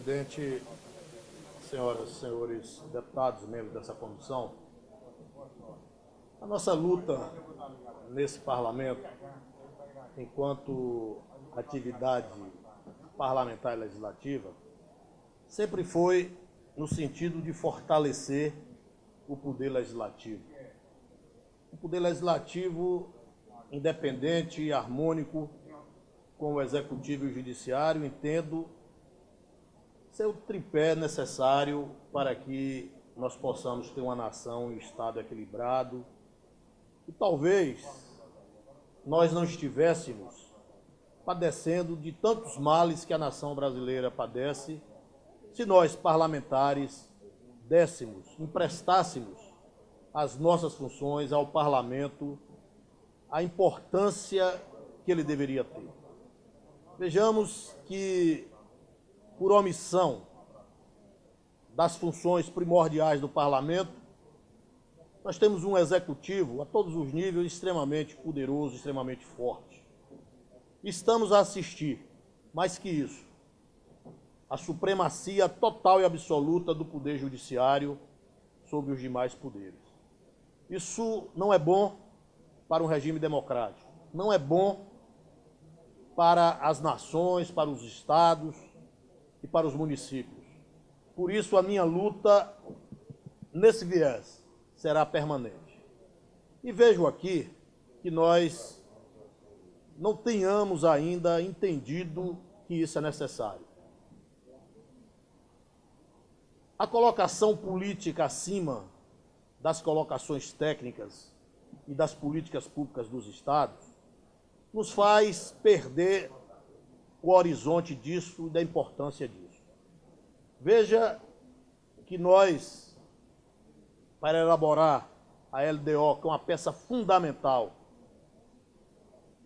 presidente, senhoras e senhores deputados, membros dessa comissão, a nossa luta nesse parlamento, enquanto atividade parlamentar e legislativa, sempre foi no sentido de fortalecer o poder legislativo. O poder legislativo independente e harmônico com o executivo e o judiciário, entendo ser o tripé necessário para que nós possamos ter uma nação e um Estado equilibrado. E talvez nós não estivéssemos padecendo de tantos males que a nação brasileira padece se nós, parlamentares, emprestássemos as nossas funções ao parlamento a importância que ele deveria ter. Vejamos que, por omissão das funções primordiais do parlamento, nós temos um executivo a todos os níveis extremamente poderoso, extremamente forte. Estamos a assistir, mais que isso, a supremacia total e absoluta do poder judiciário sobre os demais poderes. Isso não é bom para um regime democrático, não é bom para as nações, para os estados e para os municípios. Por isso, a minha luta nesse viés será permanente. E vejo aqui que nós não tenhamos ainda entendido que isso é necessário. A colocação política acima das colocações técnicas e das políticas públicas dos estados nos faz perder o horizonte disso e da importância disso. Veja que nós, para elaborar a LDO, que é uma peça fundamental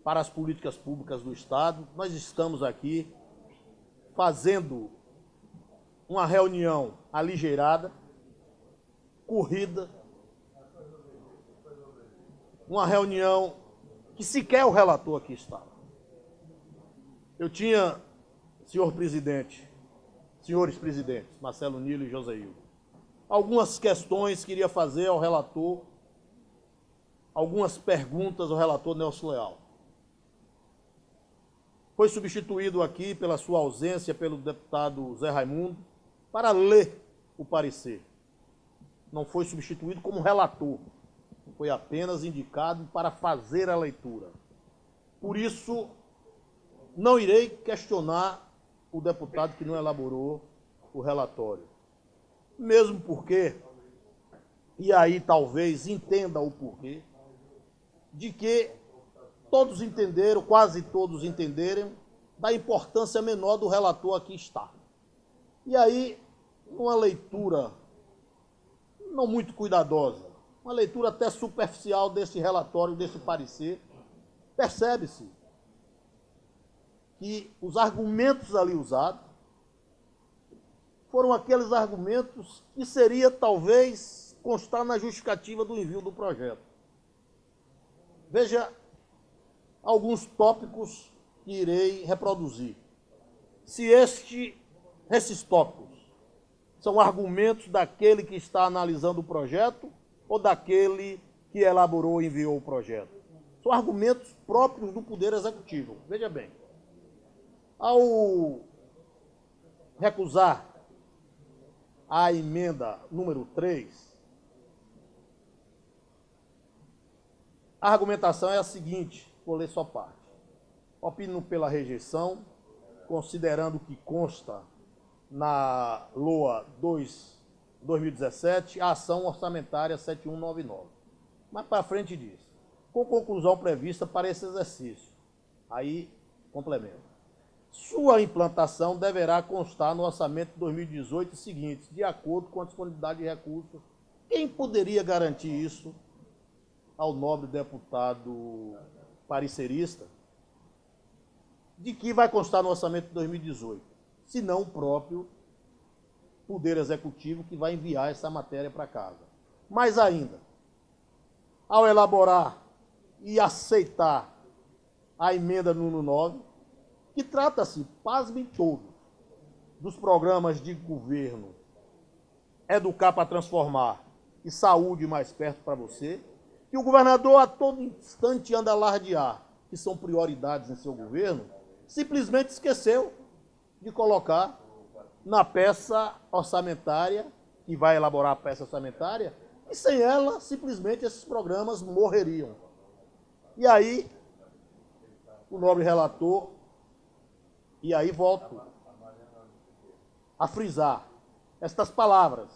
para as políticas públicas do Estado, nós estamos aqui fazendo uma reunião aligeirada, corrida, uma reunião que sequer o relator aqui estava. Eu tinha, senhores presidentes, Marcelo Nilo e José Hildo, algumas questões que iria fazer ao relator, algumas perguntas ao relator Nelson Leal. Foi substituído aqui, pela sua ausência, pelo deputado Zé Raimundo, para ler o parecer. Não foi substituído como relator, foi apenas indicado para fazer a leitura. Por isso, não irei questionar o deputado que não elaborou o relatório. Mesmo porque, e aí talvez entenda o porquê, de que todos entenderam, quase todos entenderam, da importância menor do relator aqui está. E aí, uma leitura não muito cuidadosa, uma leitura até superficial desse relatório, desse parecer, percebe-se que os argumentos ali usados foram aqueles argumentos que seria talvez constar na justificativa do envio do projeto. Veja alguns tópicos que irei reproduzir. Se esses tópicos são argumentos daquele que está analisando o projeto ou daquele que elaborou e enviou o projeto. São argumentos próprios do Poder Executivo. Veja bem, ao recusar a emenda número 3, a argumentação é a seguinte, vou ler só parte. Opino pela rejeição, considerando que consta na LOA 2017, a ação orçamentária 7199. Mais para frente diz, com conclusão prevista para esse exercício. Aí, complementa. Sua implantação deverá constar no orçamento de 2018 seguintes, de acordo com a disponibilidade de recursos. Quem poderia garantir isso ao nobre deputado parecerista, de que vai constar no orçamento de 2018, se não o próprio Poder Executivo que vai enviar essa matéria para casa. Mais ainda, ao elaborar e aceitar a emenda número 9, que trata-se, pasmem todos, dos programas de governo Educar para Transformar e Saúde Mais Perto para Você, que o governador a todo instante anda a alardear, que são prioridades em seu governo, simplesmente esqueceu de colocar na peça orçamentária, que vai elaborar a peça orçamentária, e sem ela, simplesmente, esses programas morreriam. E aí, o nobre relator, e aí volto a frisar, estas palavras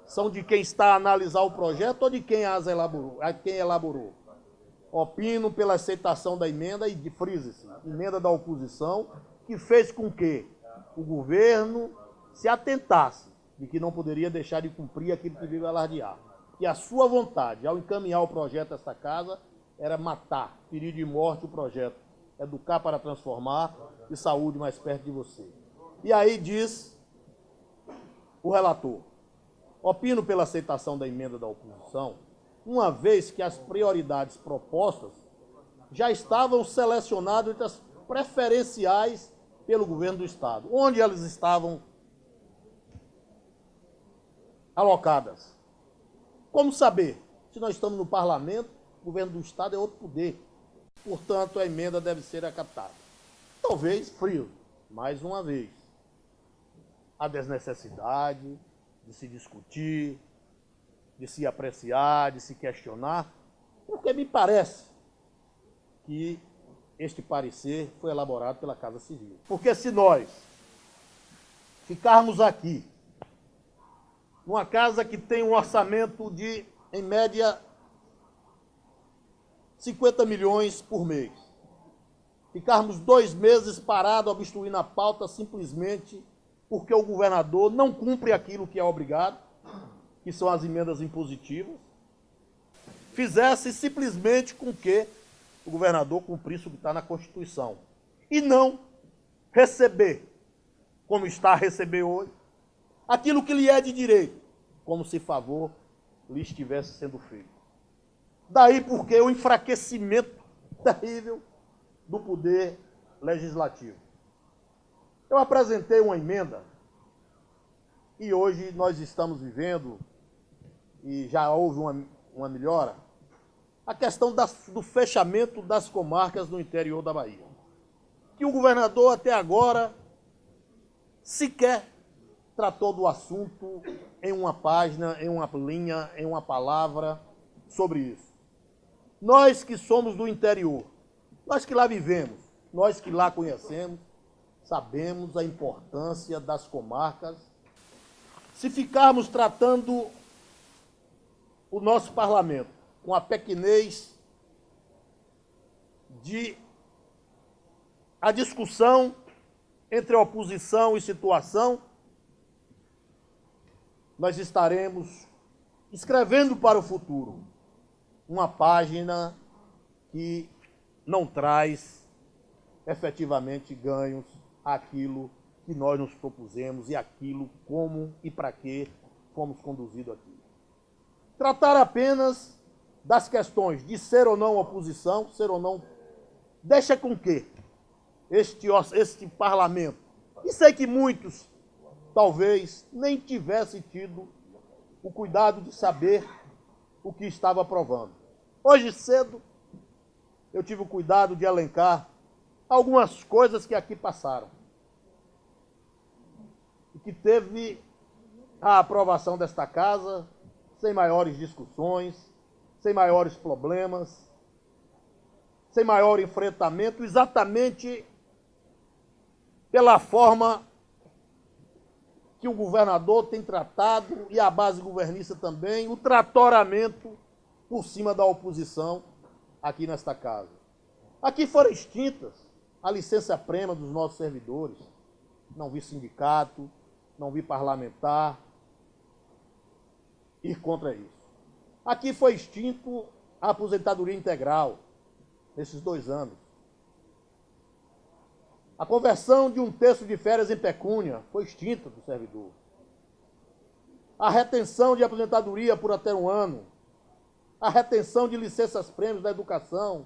são de quem está a analisar o projeto ou de quem as elaborou? Opino pela aceitação da emenda, e frise-se, emenda da oposição, que fez com que o governo se atentasse de que não poderia deixar de cumprir aquilo que veio alardear. E a sua vontade, ao encaminhar o projeto a esta casa, era matar, ferir de morte o projeto Educar para Transformar e Saúde Mais Perto de Você. E aí diz o relator: opino pela aceitação da emenda da oposição, uma vez que as prioridades propostas já estavam selecionadas entre as preferenciais pelo governo do Estado. Onde elas estavam alocadas? Como saber? Se nós estamos no parlamento, o governo do Estado é outro poder. Portanto, a emenda deve ser acatada. Talvez frio, mais uma vez. A desnecessidade de se discutir, de se apreciar, de se questionar, porque me parece que este parecer foi elaborado pela Casa Civil. Porque se nós ficarmos aqui, numa casa que tem um orçamento de, em média, 50 milhões por mês, ficarmos 2 meses parados obstruindo a pauta simplesmente porque o governador não cumpre aquilo que é obrigado, que são as emendas impositivas, fizesse simplesmente com que o governador cumprisse o que está na Constituição. E não receber, como está a receber hoje, aquilo que lhe é de direito, como se favor lhe estivesse sendo feito. Daí porque o enfraquecimento terrível do poder legislativo. Eu apresentei uma emenda e hoje nós estamos vivendo, e já houve uma melhora, a questão do fechamento das comarcas no interior da Bahia. Que o governador até agora sequer tratou do assunto em uma página, em uma linha, em uma palavra sobre isso. Nós que somos do interior, nós que lá vivemos, nós que lá conhecemos, sabemos a importância das comarcas. Se ficarmos tratando o nosso parlamento com a pequenez de a discussão entre oposição e situação, nós estaremos escrevendo para o futuro uma página que não traz efetivamente ganhos àquilo que nós nos propusemos e aquilo como e para que fomos conduzidos aqui. Tratar apenas das questões de ser ou não oposição, ser ou não, deixa com que este parlamento, e sei que muitos talvez nem tivessem tido o cuidado de saber o que estava aprovando. Hoje cedo eu tive o cuidado de elencar algumas coisas que aqui passaram e que teve a aprovação desta casa sem maiores discussões, sem maiores problemas, sem maior enfrentamento, exatamente pela forma que o governador tem tratado, e a base governista também, o tratoramento por cima da oposição aqui nesta casa. Aqui foram extintas a licença-prêmio dos nossos servidores. Não vi sindicato, não vi parlamentar ir contra isso. Aqui foi extinto a aposentadoria integral nesses 2 anos. A conversão de 1/3 de férias em pecúnia foi extinta do servidor. A retenção de aposentadoria por até 1 ano. A retenção de licenças-prêmios da educação.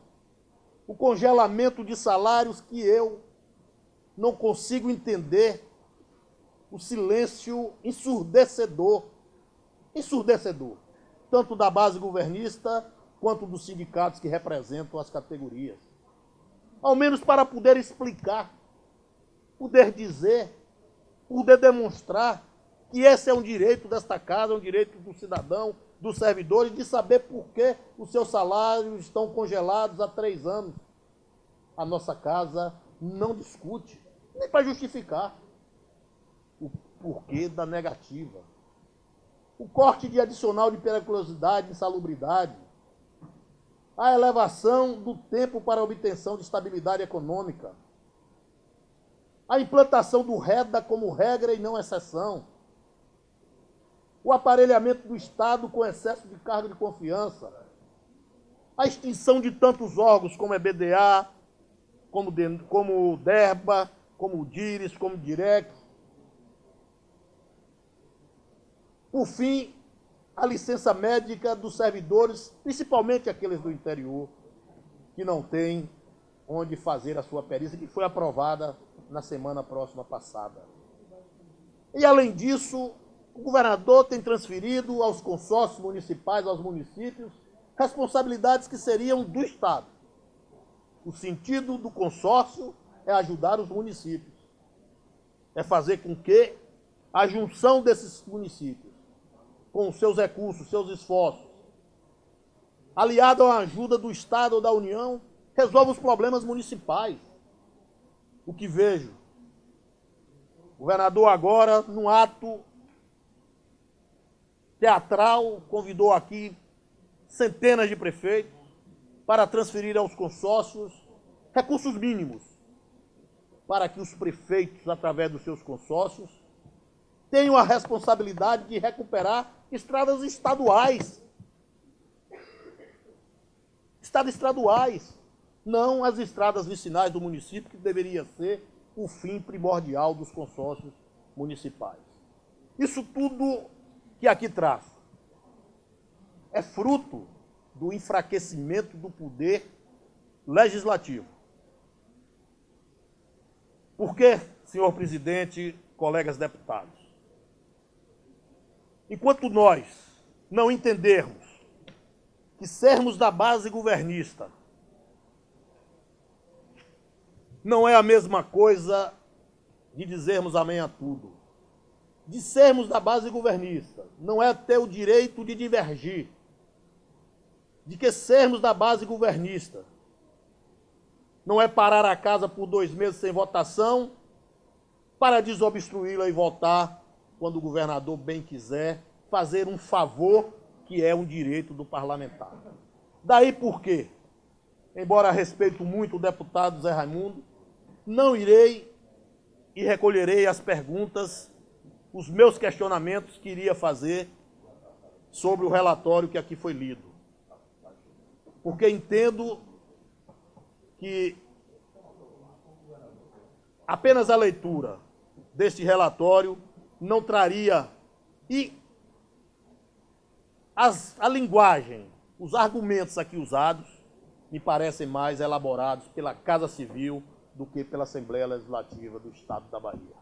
O congelamento de salários que eu não consigo entender o silêncio ensurdecedor, tanto da base governista quanto dos sindicatos que representam as categorias. Ao menos para poder explicar, poder dizer, poder demonstrar que esse é um direito desta casa, é um direito do cidadão, dos servidores, de saber por que os seus salários estão congelados há 3 anos. A nossa casa não discute, nem para justificar o porquê da negativa. O corte de adicional de periculosidade e insalubridade, a elevação do tempo para a obtenção de estabilidade econômica, a implantação do REDA como regra e não exceção, o aparelhamento do Estado com excesso de cargo de confiança, a extinção de tantos órgãos como EBDA, como o DERBA, como o DIRES, como o DIREC. Por fim, a licença médica dos servidores, principalmente aqueles do interior, que não têm onde fazer a sua perícia, que foi aprovada na semana próxima passada. E, além disso, o governador tem transferido aos consórcios municipais, aos municípios, responsabilidades que seriam do Estado. O sentido do consórcio é ajudar os municípios. É fazer com que a junção desses municípios, com os seus recursos, seus esforços, aliado à ajuda do Estado ou da União, resolva os problemas municipais. O que vejo? O governador agora, num ato teatral, convidou aqui centenas de prefeitos para transferir aos consórcios recursos mínimos, para que os prefeitos, através dos seus consórcios, tenham a responsabilidade de recuperar estradas estaduais. Estradas estaduais, não as estradas vicinais do município, que deveria ser o fim primordial dos consórcios municipais. Isso tudo que aqui traço é fruto do enfraquecimento do poder legislativo. Por quê, senhor presidente, colegas deputados? Enquanto nós não entendermos que sermos da base governista não é a mesma coisa de dizermos amém a tudo. De sermos da base governista não é ter o direito de divergir. De que sermos da base governista não é parar a casa por 2 meses sem votação para desobstruí-la e votar quando o governador bem quiser, fazer um favor que é um direito do parlamentar. Daí por quê? Embora respeito muito o deputado Zé Raimundo, não irei e recolherei as perguntas, os meus questionamentos que iria fazer sobre o relatório que aqui foi lido. Porque entendo que apenas a leitura deste relatório não traria, e a linguagem, os argumentos aqui usados, me parecem mais elaborados pela Casa Civil do que pela Assembleia Legislativa do Estado da Bahia.